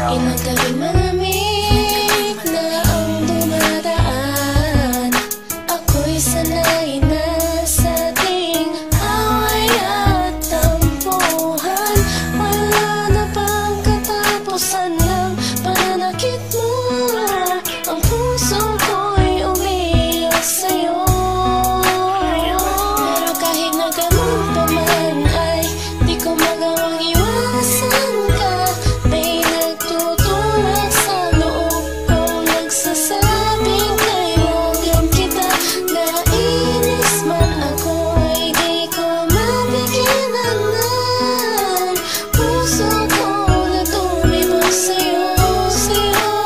Inagaling malamig na ang dumadaan. Ako'y sanay na sa ating away at tampuhan. Wala na bang katapusan ng pananakit mo? Ang puso ko'y umiiyak sa'yo. Pero kahit nagamot pa man ay di ko magawang iwasan ka. May nagtutulak sa loob ko, nagsasabing kailangan kita. Nainis man ako ay di ko mapigilan. Puso ko na tumibok sa'yo, sa'yo.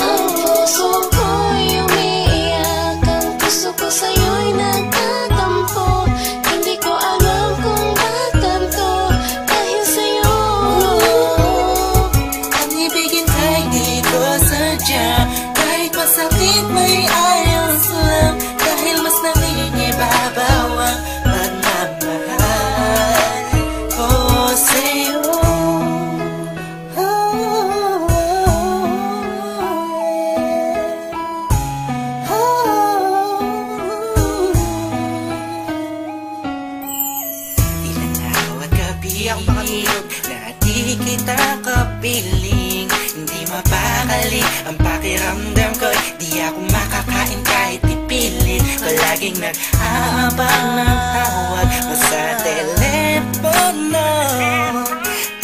Ang puso ko'y umiiyak, ang puso ko sa'yo'y nagtatampo. Hindi ko alam kung ba't ganito dahil sa'yo. Ang ibigin ay di ko sadya, kahit masakit may ayos lang. Dahil mas nangingibabaw ang pagmamahal ko sa'yo. Ilang araw at gabi ang makatulog na di kita kapiling. Hindi mapakali ang pakiramdam ko, di ako makakain kahit ipilit. Palaging nag-aabang ng tawag mo sa telepono.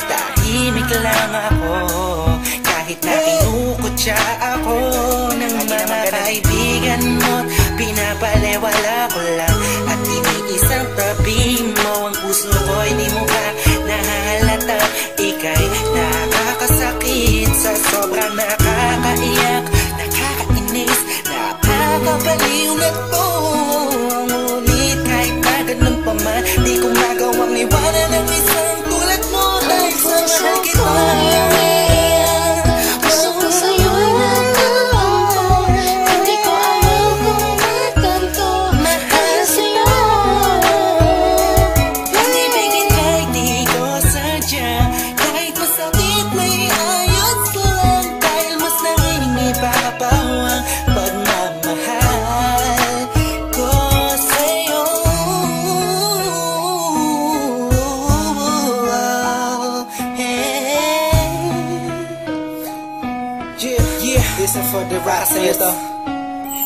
Tahimik lang ako kahit na kinukutya ako ng mga kaibigan mo. Pinapalewala ko lang at iniisang tabi mo. Ang puso ko'y di mo pa nahalata. Ika'y nakakasakit sa sobrang nakakaiyak, nakakainis, nakakabaliw na to. Ngunit kahit na ganun pa man, di ko magawang iwanan ang isang tulad mo. Dahil sa mahal kita. Puso ko sa'yo'y nagtatampo. Hindi ko alam kung ba't ganito dahil sa'yo. Ang ibigin ay di ko sadya, kahit masakit may ayos lang. Dahil mas nangingibabaw ang pagmamahal ko sa'yo. Yeah, listen for the ride sa'yo to.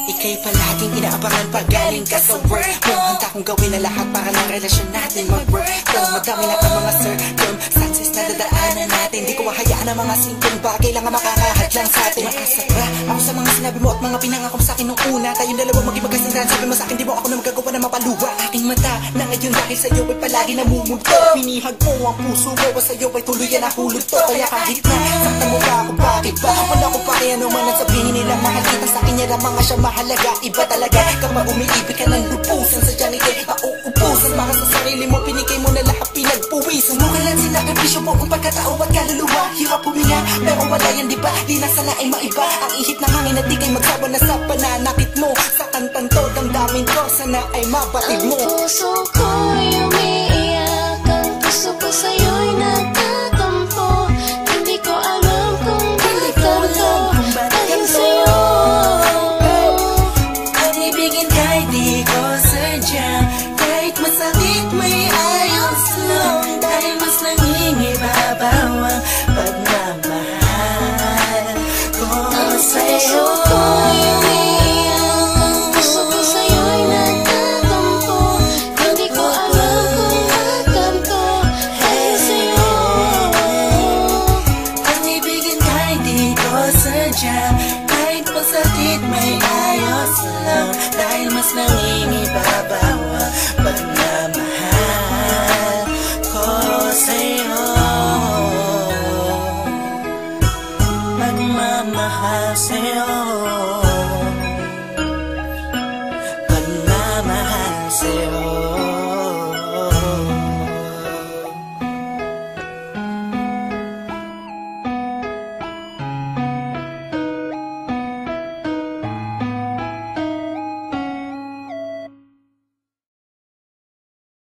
Ika'y palaging inaabangan pag galing ka sa work mo. Handa kong gawin na lahat para ng relasyon natin mag-work. Pero madami na ang mga circumstances na dadaanan natin. Di ko hahayaan ang mga simpleng bagay lang ang makakahadlang sa atin. Makasabra ako sa mga sinabi mo at mga pinangako mo sa akin nung una. Tayong dalawa magibagasindahan. Sabi mo sa akin di mo ako na magagawa na mapaluwa. Aking mata na ngayon dahil sa'yo ay palagi namumulto. Pinihag mo ang puso mo at sa'yo ay tuluyan na hulot to. Kaya kahit na saktan mo ba ako, bakit ba? Wala ko pa kaya naman ang sabihin nila. Mahal kita sa akin yan ang mga siya mahalaga. Iba talaga kapag umiibig ka ng lupusan. Sadyang ika'y mauubusan. Para sa sarili mo pinigay mo na lahat pinagpuwisan mo. Kailan sinakripisyo mo ang pagkatao at kaluluwa. Hirap huminga pero wala yan diba? Di na sana ay maiba ang ihip ng hangin at di kay magsawa na sa pananakit mo. Sa kantang to damdamin ko sana ay mabatid mo. Ang puso ko'y umiiyak, ang puso ko sa'yo'y nagtatampo. Hindi ko alam kung ba't ganito dahil sa'yo. Ang ibigin kahit di ko sadya, kahit masakit may ayos lang. Dahil mas nangingibabaw ang pagmamahal ko sa'yo. Kahit masakit may ayos lang. Dahil mas nangingibabaw ang pagmamahal ko sa'yo. Pagmamahal sa'yo. Pagmamahal sa'yo.